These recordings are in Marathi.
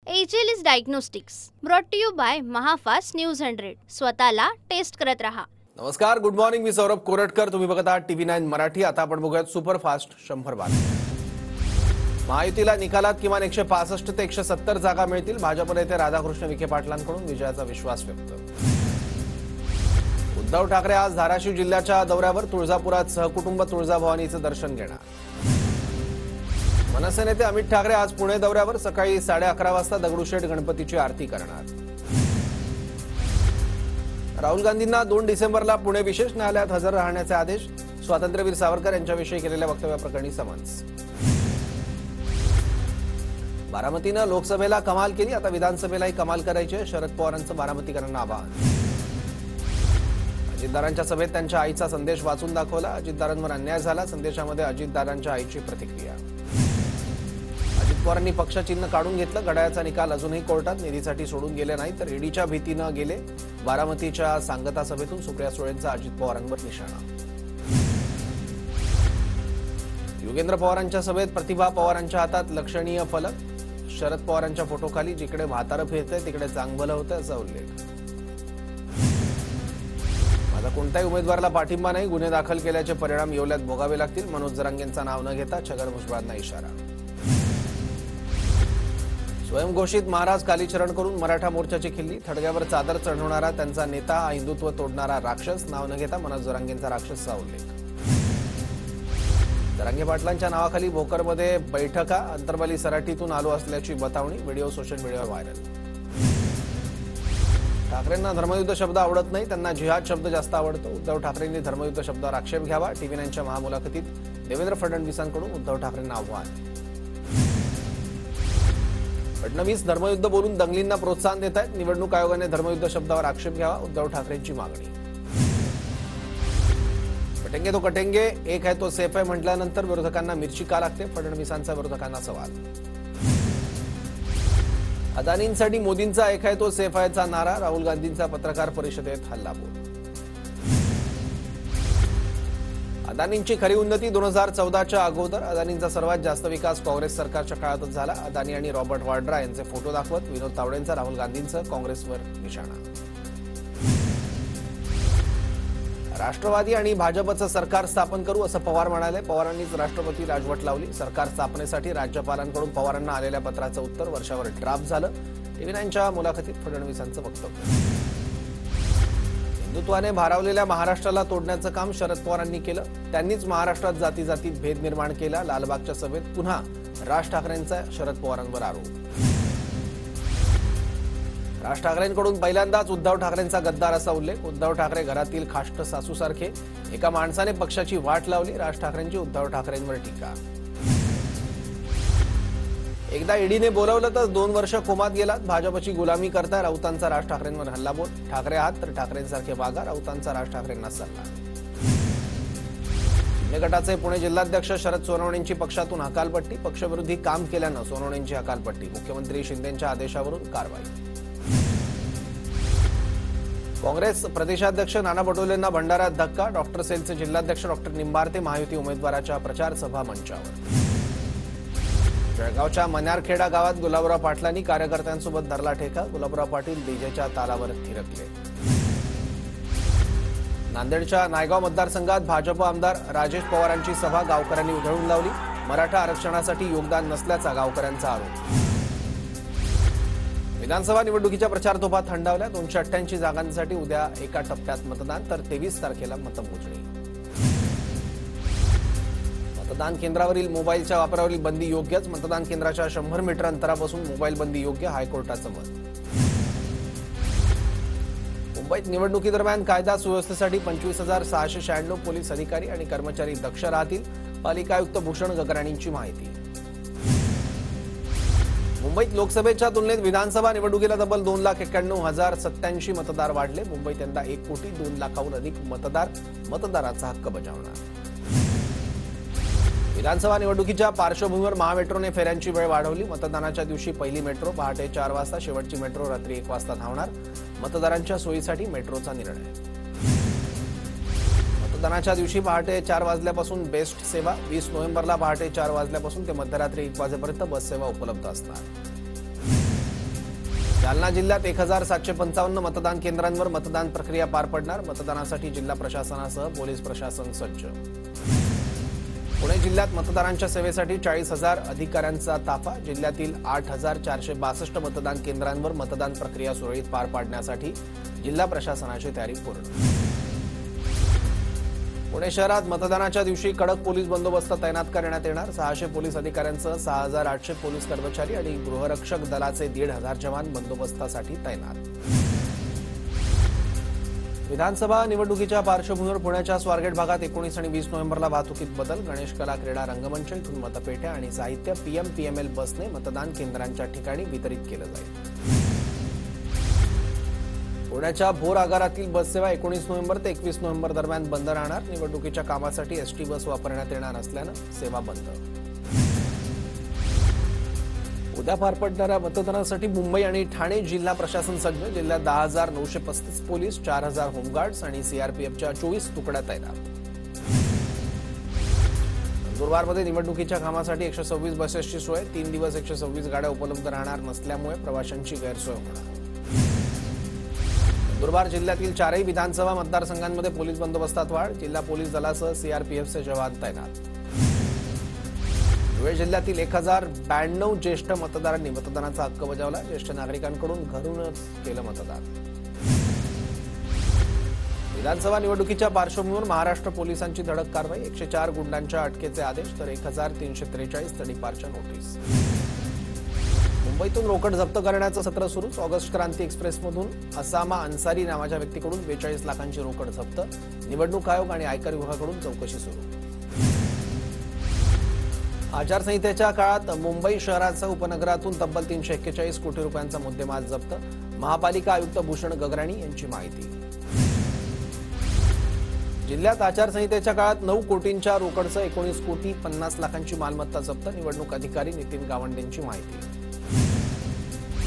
एजेलिस diagnostics brought to you by Mahafast news 100. स्वतःला टेस्ट करत रहा. नमस्कार, गुड मॉर्निंग. मी सौरभ कोरटकर. तुम्ही बघत आहात TV9 मराठी. आता आपण बघूयात सुपरफास्ट 100 बातम्या. महायुतीला निकालात किमान 165 ते 170 जागा मिळतील. भाजप नेते राधाकृष्ण विखे पाटलांकडून विजयाचा विश्वास व्यक्त. उद्धव ठाकरे आज धाराशिव जिल्ह्याच्या दौऱ्यावर. तुळजापुरात सहकुटुंब तुळजाभवानीचं दर्शन घेणार. मनसे नेते अमित ठाकरे आज पुणे दौऱ्यावर. सकाळी 11:30 वाजता दगडूशेठ गणपतीची आरती करणार. राहुल गांधींना 2 डिसेंबरला पुणे विशेष न्यायालयात हजर राहण्याचे आदेश. स्वातंत्र्यवीर सावरकर यांच्याविषयी केलेल्या वक्तव्याप्रकरणी समन्स. बारामतीनं लोकसभेला कमाल केली, आता विधानसभेलाही कमाल करायची. शरद पवारांचं बारामतीकरांना आवाहन. अजितदारांच्या सभेत त्यांच्या आईचा संदेश वाचून दाखवला. अजितदारांवर अन्याय झाला. संदेशामध्ये अजितदारांच्या आईची प्रतिक्रिया. अजित पवारांनी पक्षचिन्ह काढून घेतलं. घड्याळाचा निकाल अजूनही कोर्टात. निधीसाठी सोडून गेले नाही तर ईडीच्या भीतीनं गेले. बारामतीच्या सांगता सभेतून सुप्रिया सुळेंचा अजित पवारांवर निशाणा. योगेंद्र पवारांच्या सभेत प्रतिभा पवारांच्या हातात लक्षणीय फलक. शरद पवारांच्या फोटोखाली जिकडे म्हातारं फिरतंय तिकडे चांगलं होतं असा उल्लेख. माझा कोणत्याही उमेदवाराला पाठिंबा नाही. गुन्हे दाखल केल्याचे परिणाम येवल्यात भोगावे लागतील. मनोज जरांगेंचं नाव न घेता छगन भुजबळांना इशारा. स्वयंघोषित महाराज कालीचरण करून मराठा मोर्चाची खिल्ली. थडग्यावर चादर चढवणारा त्यांचा नेता हा हिंदुत्व तोडणारा राक्षस. नाव न घेता मनोज जरांगेंचा राक्षसचा उल्लेख. जरांगे पाटलांच्या नावाखाली भोकरमध्ये बैठका. अंतर्बाली सराटीतून आलो असल्याची बतावणी. व्हिडिओ सोशल मीडियावर व्हायरल. ठाकरेंना धर्मयुद्ध शब्द आवडत नाही, त्यांना जिहाद शब्द जास्त आवडतो. उद्धव ठाकरेंनी धर्मयुद्ध शब्दावर आक्षेप घ्यावा. TV9च्या महामुलाखतीत देवेंद्र फडणवीसांकडून उद्धव ठाकरेंना आव्हान. फडणवीस धर्मयुद्ध बोलून दंगलींना प्रोत्साहन देत आहेत. निवडणूक आयोगाने धर्मयुद्ध शब्दावर आक्षेप घ्यावा. उद्धव ठाकरेंची मागणी. कटेंगे तो कटेंगे, एक है तो सेफ है म्हटल्यानंतर विरोधकांना मिरची का लागते? फडणवीसांचा विरोधकांना सवाल. अदानींसाठी मोदींचा एक है तो सेफ आहेचा नारा. राहुल गांधींचा पत्रकार परिषदेत हल्लाबोल. अदानींची खरी उन्नती 2014च्या अगोदर. अदानींचा सर्वात जास्त विकास काँग्रेस सरकारच्या काळातच झाला. अदानी आणि रॉबर्ट वाड्रा यांचे फोटो दाखवत विनोद तावडेंचा राहुल गांधींचं काँग्रेसवर निशाणा. राष्ट्रवादी आणि भाजपचं सरकार स्थापन करू असं पवार म्हणाले. पवारांनीच राष्ट्रपती राजवट लावली. सरकार स्थापनेसाठी राज्यपालांकडून पवारांना आलेल्या पत्राचं उत्तर वर्षावर ड्राफ्ट झालं. TV9च्या मुलाखतीत फडणवीसांचं वक्तव्य. हिंदुत्वाने भारावलेल्या महाराष्ट्राला तोडण्याचं काम शरद पवारांनी केलं. त्यांनीच महाराष्ट्रात जाती जातीत भेद निर्माण केला. लालबागच्या सभेत पुन्हा राज ठाकरेंचा शरद पवारांवर आरोप. राज ठाकरेंकडून पहिल्यांदाच उद्धव ठाकरेंचा गद्दार असा उल्लेख. उद्धव ठाकरे घरातील खाष्ट सासूसारखे. एका माणसाने पक्षाची वाट लावली. राज ठाकरेंची उद्धव ठाकरेंवर टीका. एकदा ईडीने बोलावलं तर 2 वर्ष कोमात गेलात. भाजपची गुलामी करता. राऊतांचा राज ठाकरेंवर हल्लाबोल. ठाकरे आहात तर ठाकरेंसारखे वागा. राऊतांचा राज ठाकरेंना सल्ला. शिंदे गटाचे पुणे जिल्हाध्यक्ष शरद सोनवणेंची पक्षातून हकालपट्टी. पक्षविरोधी काम केल्यानं सोनवणेंची हकालपट्टी. मुख्यमंत्री शिंदेंच्या आदेशावरून कारवाई. काँग्रेस प्रदेशाध्यक्ष नाना पटोलेंना भंडाऱ्यात धक्का. डॉक्टर सेलचे जिल्हाध्यक्ष डॉक्टर निंबारते महायुती उमेदवाराच्या प्रचार सभा मंचावर. जळगावच्या मन्यारखेडा गावात गुलाबराव पाटलांनी कार्यकर्त्यांसोबत धरला ठेका. गुलाबराव पाटील डीजेच्या तालावर थिरकले. नांदेडच्या नायगाव मतदारसंघात भाजप आमदार राजेश पवारांची सभा. गावकऱ्यांनी उधळून लावली. मराठा आरक्षणासाठी योगदान नसल्याचा गावकऱ्यांचा आरोप. विधानसभा निवडणुकीच्या प्रचारतोफा थंडावल्या. 288 जागांसाठी उद्या एका टप्प्यात मतदान तर 23 तारखेला मतमोजणी. मतदान केंद्रावरील मोबाईलच्या वापरावरील बंदी योग्यच. मतदान केंद्राच्या 100 मीटर अंतरापासून मोबाईल बंदी योग्य. हायकोर्टाचं मत. मुंबईत निवडणुकीदरम्यान कायदा सुव्यवस्थेसाठी 25,696 पोलीस अधिकारी आणि कर्मचारी दक्ष राहतील. पालिका आयुक्त भूषण गगराणींची माहिती. मुंबईत लोकसभेच्या तुलनेत विधानसभा निवडणुकीला तब्बल 2,91,087 मतदार वाढले. मुंबईत यंदा 1 कोटी 2 लाखाहून अधिक मतदार मतदाराचा हक्क बजावणार. विधानसभा निवडणुकीच्या पार्श्वभूमीवर महामेट्रोने फेऱ्यांची वेळ वाढवली. मतदानाच्या दिवशी पहिली मेट्रो पहाटे 4 वाजता, शेवटची मेट्रो रात्री 1 वाजता धावणार. मतदारांच्या सोयीसाठी मेट्रोचा निर्णय. मतदानाच्या दिवशी पहाटे 4 वाजल्यापासून बेस्ट सेवा. 20 नोव्हेंबरला पहाटे 4 वाजल्यापासून ते मध्यरात्री 1 वाजेपर्यंत बस सेवा उपलब्ध असणार. जालना जिल्ह्यात 1755 मतदान केंद्रांवर मतदान प्रक्रिया पार पडणार. मतदानासाठी जिल्हा प्रशासनासह पोलीस प्रशासन सज्ज. पुणे जिल्ह्यात मतदारांच्या सेवेसाठी 40,000 अधिकाऱ्यांचा ताफा. जिल्ह्यातील 8,462 मतदान केंद्रांवर मतदान प्रक्रिया सुरळीत पार पाडण्यासाठी जिल्हा प्रशासनाची तयारी पूर्ण. पुणे शहरात मतदानाच्या दिवशी कडक पोलीस बंदोबस्त तैनात करण्यात येणार. 600 पोलीस अधिकाऱ्यांसह 6,800 पोलीस कर्मचारी आणि गृहरक्षक दलाचे 1,500 जवान बंदोबस्तासाठी तैनात. विधानसभा निवडणुकीच्या पार्श्वभूमीवर पुण्याच्या स्वारगेट भागात 19 आणि 20 नोव्हेंबरला वाहतुकीत बदल. गणेश कला क्रीडा रंगमंच इथून मतपेट्या आणि साहित्य पीएमपीएमएल बसने मतदान केंद्रांच्या ठिकाणी वितरित केलं जाईल. पुण्याच्या भोर आगारातील बससेवा 19 नोव्हेंबर ते 21 नोव्हेंबर दरम्यान बंद राहणार. निवडणुकीच्या कामासाठी एसटी बस वापरण्यात येणार नसल्यानं सेवा बंद. उद्या पार पडणाऱ्या मतदानासाठी मुंबई आणि ठाणे जिल्हा प्रशासन सज्ज. जिल्ह्यात 10,935 पोलीस, 4,000 होमगार्ड्स आणि सीआरपीएफच्या 24 तुकड्या तैनात. नंदुरबारमध्ये निवडणुकीच्या कामासाठी 126 बसेसची सोय. 3 दिवस 126 गाड्या उपलब्ध राहणार नसल्यामुळे प्रवाशांची गैरसोय होणार. नंदुरबार जिल्ह्यातील 4ही विधानसभा मतदारसंघांमध्ये पोलीस बंदोबस्तात वाढ. जिल्हा पोलीस दलासह सीआरपीएफचे जवान तैनात. धुळे जिल्ह्यातील 1,092 ज्येष्ठ मतदारांनी मतदानाचा हक्क बजावला. ज्येष्ठ नागरिकांकडून घरूनच केलं मतदान. विधानसभा निवडणुकीच्या पार्श्वभूमीवर महाराष्ट्र पोलिसांची धडक कारवाई. 104 गुंडांच्या अटकेचे आदेश तर 1,343 तडीपारच्या नोटीस. मुंबईतून रोकड जप्त करण्याचं सत्र सुरू. ऑगस्ट क्रांती एक्सप्रेसमधून असामा अन्सारी नावाच्या व्यक्तीकडून 42 लाखांची रोकड जप्त. निवडणूक आयोग आणि आयकर विभागाकडून चौकशी सुरू. आचारसंहितेच्या काळात मुंबई शहरासह उपनगरातून तब्बल 341 कोटी रुपयांचा मुद्देमाल जप्त. महापालिका आयुक्त भूषण गगराणी यांची माहिती. जिल्ह्यात आचारसंहितेच्या काळात 9 कोटींच्या रोकडसह 19 कोटी 50 लाखांची मालमत्ता जप्त. निवडणूक अधिकारी नितीन गावंडेंची माहिती.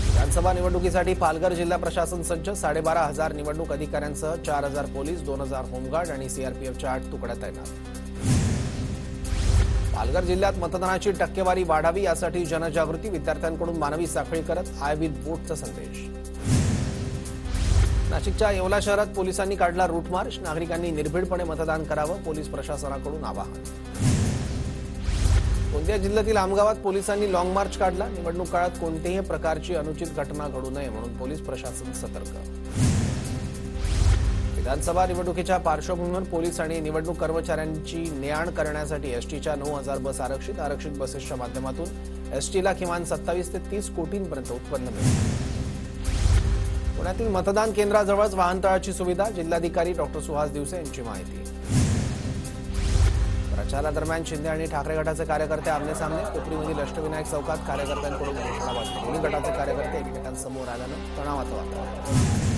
विधानसभा निवडणुकीसाठी पालघर जिल्हा प्रशासन सज्ज. 12,500 निवडणूक अधिकाऱ्यांसह 4,000 पोलीस, 2,000 होमगार्ड आणि सीआरपीएफच्या 8 तुकड्या तैनात. पालघर जिल्ह्यात मतदानाची टक्केवारी वाढावी यासाठी जनजागृती. विद्यार्थ्यांकडून मानवी साखळी करत आय विथ बोटचा संदेश. नाशिकच्या येवला शहरात पोलिसांनी काढला रूट मार्च. नागरिकांनी निर्भीडपणे मतदान करावं, पोलीस प्रशासनाकडून आवाहन. गोंदिया जिल्ह्यातील आमगावात पोलिसांनी लॉंग मार्च काढला. निवडणूक काळात कोणत्याही प्रकारची अनुचित घटना घडू नये म्हणून पोलीस प्रशासन सतर्क. विधानसभा निवडणुकीच्या पार्श्वभूमीवर पोलीस आणि निवडणूक कर्मचाऱ्यांची ने-आण करण्यासाठी एसटीच्या 9,000 बस आरक्षित. आरक्षित बसेसच्या माध्यमातून एसटीला किमान 27 ते 30 कोटींपर्यंत उत्पन्न मिळेल. पुण्यातील मतदान केंद्राजवळच वाहनतळाची सुविधा. जिल्हाधिकारी डॉक्टर सुहास दिवसे यांची माहिती. प्रचारादरम्यान शिंदे आणि ठाकरे गटाचे कार्यकर्ते आमने सामने. कोपरीमधील अष्टविनायक चौकात कार्यकर्त्यांकडून घोषणाबाजी. दोन्ही गटाचे कार्यकर्ते एकमेकांसमोर आल्यानं तणावाचं वातावरण.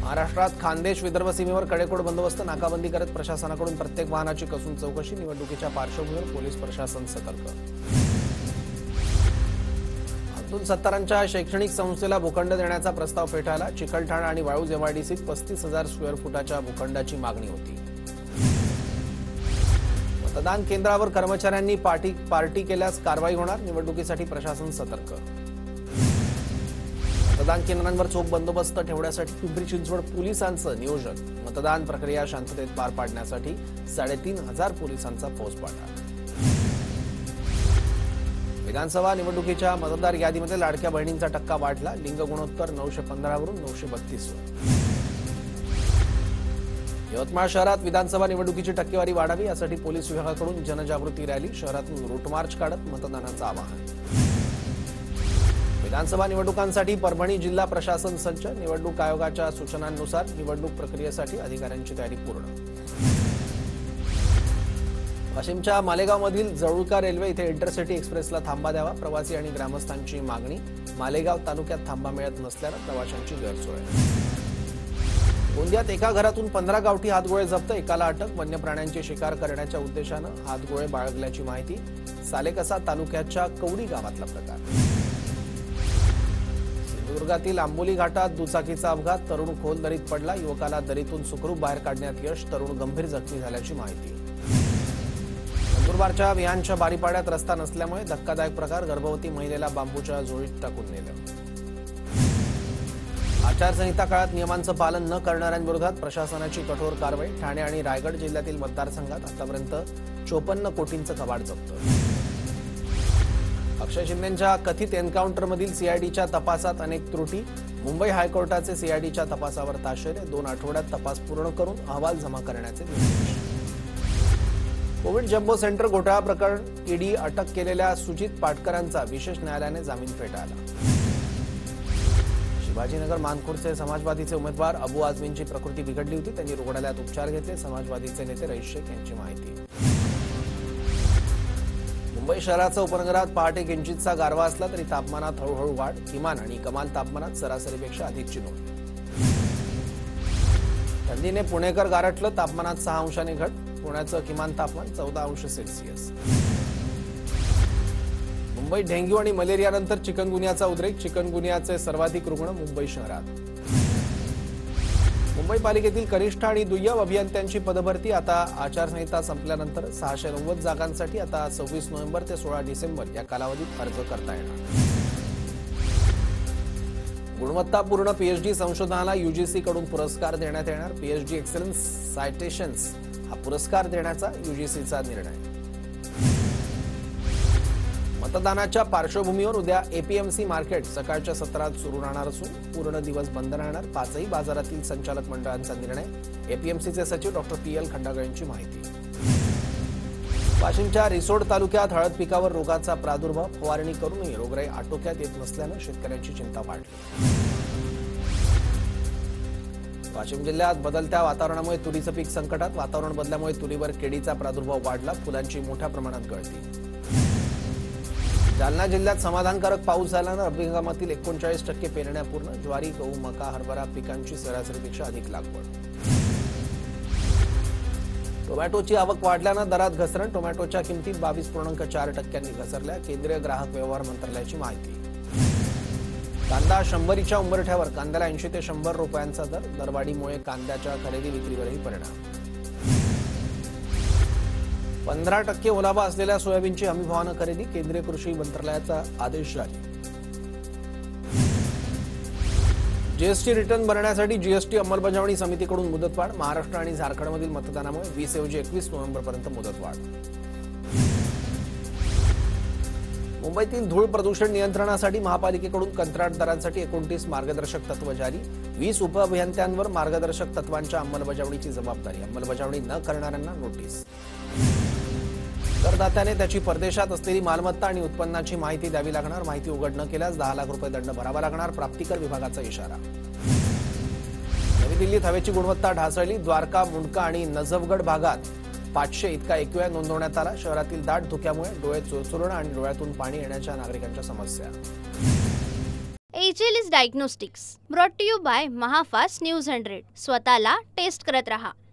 महाराष्ट्रात खानदेश विदर्भ सीमेवर कडेकोट बंदोबस्त. नाकाबंदी करत प्रशासनाकडून प्रत्येक वाहनाची कसून चौकशी. निवडणुकीच्या पार्श्वभूमीवर पोलीस प्रशासन सतर्क. अब्दुल सत्तारांच्या शैक्षणिक संस्थेला भूखंड देण्याचा प्रस्ताव फेटाळला. चिकलठाणा आणि वाळूज एमआयडीसीत 35,000 स्क्वेअर फुटाच्या भूखंडाची मागणी होती. मतदान केंद्रावर कर्मचाऱ्यांनी पार्टी केल्यास कारवाई होणार. निवडणुकीसाठी प्रशासन सतर्क. मतदान केंद्रांवर चोख बंदोबस्त ठेवण्यासाठी पिंपरी चिंचवड पोलिसांचं नियोजन. मतदान प्रक्रिया शांततेत पार पाडण्यासाठी 3,500 पोलिसांचा फौजफाटा. विधानसभा निवडणुकीच्या मतदार यादीमध्ये लाडक्या बहिणींचा टक्का वाढला. लिंग गुणोत्तर 915 वरून 932 वर. यवतमाळ शहरात विधानसभा निवडणुकीची टक्केवारी वाढावी यासाठी पोलीस विभागाकडून जनजागृती रॅली. शहरातून रूट मार्च काढत मतदानाचं आवाहन. विधानसभा निवडणुकांसाठी परभणी जिल्हा प्रशासन सज्ज. निवडणूक आयोगाच्या सूचनांनुसार निवडणूक प्रक्रियेसाठी अधिकाऱ्यांची तयारी पूर्ण. वाशिमच्या मालेगावमधील जळुका रेल्वे इथे इंटरसिटी एक्सप्रेसला थांबा द्यावा. प्रवासी आणि ग्रामस्थांची मागणी. मालेगाव तालुक्यात थांबा मिळत नसल्यानं प्रवाशांची गैरसोय. गोंदियात एका घरातून 15 गावठी हातगोळे जप्त. एकाला अटक. वन्य प्राण्यांची शिकार करण्याच्या उद्देशानं हातगोळे बाळगल्याची माहिती. सालेकसा तालुक्याच्या कवडी गावातला प्रकार. सिंधुदुर्गातील आंबोली घाटात दुचाकीचा अपघात. तरुण खोल दरीत पडला. युवकाला दरीतून सुखरूप बाहेर काढण्यात यश. तरुण गंभीर जखमी झाल्याची माहिती. नंदुरबारच्या विहानच्या बारीपाड्यात रस्ता नसल्यामुळे धक्कादायक प्रकार. गर्भवती महिलेला बांबूच्या झोळीत टाकून नेलं. आचारसंहिता काळात नियमांचं पालन न करणाऱ्यांविरोधात प्रशासनाची कठोर कारवाई. ठाणे आणि रायगड जिल्ह्यातील मतदारसंघात आतापर्यंत 54 कोटींचं कबाड जप्त. अक्षय शिंदेंच्या कथित एन्काउंटरमधील सीआयडीच्या तपासात अनेक त्रुटी. मुंबई हायकोर्टाचे सीआयडीच्या तपासावर ताशेरे. 2 आठवड्यात तपास पूर्ण करून अहवाल जमा करण्याचे निर्देश. कोविड जम्बो सेंटर घोटाळा प्रकरण ईडी अटक केलेल्या सुजित पाटकरांचा विशेष न्यायालयाने जामीन फेटाळला. शिवाजीनगर मानखुर्दचे समाजवादीचे उमेदवार अबू आझमींची प्रकृती बिघडली होती. त्यांनी रुग्णालयात उपचार घेतले. समाजवादीचे नेते रईस शेख यांची माहिती. मुंबई शहराचा उपनगरात पहाटे किंचितसा गारवा असला तरी तापमानात हळूहळू वाढ. किमान आणि कमाल तापमानात सरासरीपेक्षा अधिकची नोंद. थंडीने पुणेकर गारठलं. तापमानात 6 अंशांनी घट. पुण्याचं किमान तापमान 14 अंश सेल्सिअस. मुंबईत डेंग्यू आणि मलेरियानंतर चिकनगुनियाचा उद्रेक. चिकनगुनियाचे सर्वाधिक रुग्ण मुंबई शहरात. मुंबई पालिकेतील कनिष्ठ आणि दुय्यम अभियंत्यांची पदभरती. आता आचारसंहिता संपल्यानंतर 690 जागांसाठी आता 26 नोव्हेंबर ते 16 डिसेंबर या कालावधीत अर्ज करता येणार. गुणवत्तापूर्ण पीएचडी संशोधनाला यूजीसीकडून पुरस्कार देण्यात येणार. पीएचडी एक्सलन्स सायटेशन्स हा पुरस्कार देण्याचा यूजीसीचा निर्णय. मतदानाच्या पार्श्वभूमीवर उद्या एपीएमसी मार्केट सकाळच्या सत्रात सुरू राहणार असून पूर्ण दिवस बंद राहणार. 5ही बाजारातील संचालक मंडळांचा निर्णय. एपीएमसीचे सचिव डॉक्टर पीएल खंडागळे यांची माहिती. वाशिमच्या रिसोड तालुक्यात हळद पिकावर रोगाचा प्रादुर्भाव. फवारणी करूनही रोगराई आटोक्यात येत नसल्यानं शेतकऱ्यांची चिंता वाढली. वाशिम जिल्ह्यात बदलत्या वातावरणामुळे तुरीचं पीक संकटात. वातावरण बदल्यामुळे तुरीवर किडीचा प्रादुर्भाव वाढला. फुलांची मोठ्या प्रमाणात गळती. जालना जिल्ह्यात समाधानकारक पाऊस झाल्यानं रब्बी हंगामातील 39% पेरण्या पूर्ण. ज्वारी, गहू, मका, हरभरा पिकांची सरासरीपेक्षा अधिक लागवड. टोमॅटोची आवक वाढल्यानं दरात घसरण. टोमॅटोच्या किमतीत 22.4% घसरल्या. केंद्रीय ग्राहक व्यवहार मंत्रालयाची माहिती. कांदा 100च्या उंबरठ्यावर. कांद्याला 80 ते 100 रुपयांचा दर. दरवाढीमुळे कांद्याच्या खरेदी विक्रीवरही परिणाम. 15% ओलावा असलेल्या सोयाबीनची हमीभावानं खरेदी. केंद्रीय कृषी मंत्रालयाचा आदेश जारी. जीएसटी रिटर्न भरण्यासाठी जीएसटी अंमलबजावणी समितीकडून मुदतवाढ. महाराष्ट्र आणि झारखंडमधील मतदानामुळे 20 ऐवजी 21 नोव्हेंबरपर्यंत मुदतवाढ. मुंबईतील धूळ प्रदूषण नियंत्रणासाठी महापालिकेकडून कंत्राटदारांसाठी 29 मार्गदर्शक तत्व जारी. 20 उपअभियंत्यांवर मार्गदर्शक तत्वांच्या अंमलबजावणीची जबाबदारी. अंमलबजावणी न करणाऱ्यांना नोटीस. करदात्याने त्याची परदेशात असलेली मालमत्ता आणि उत्पन्नाची माहिती द्यावी लागणार. माहिती उघड न केल्यास 10 लाख रुपये दंड भरावा लागणार. प्राप्तिकर विभागाचा इशारा. नवी दिल्लीत हवेची गुणवत्ता ढासळली. द्वारका, मुंडका आणि नजफगड भागात 500 इतका एक्यूआय नोंदवण्यात आला. शहरातील दाट धुक्यामुळे डोळे चुरचुरणं आणि डोळ्यातून पाणी येण्याच्या नागरिकांच्या समस्या. Agilus diagnostics brought to you by Mahafast news 100. स्वतःला टेस्ट करत रहा.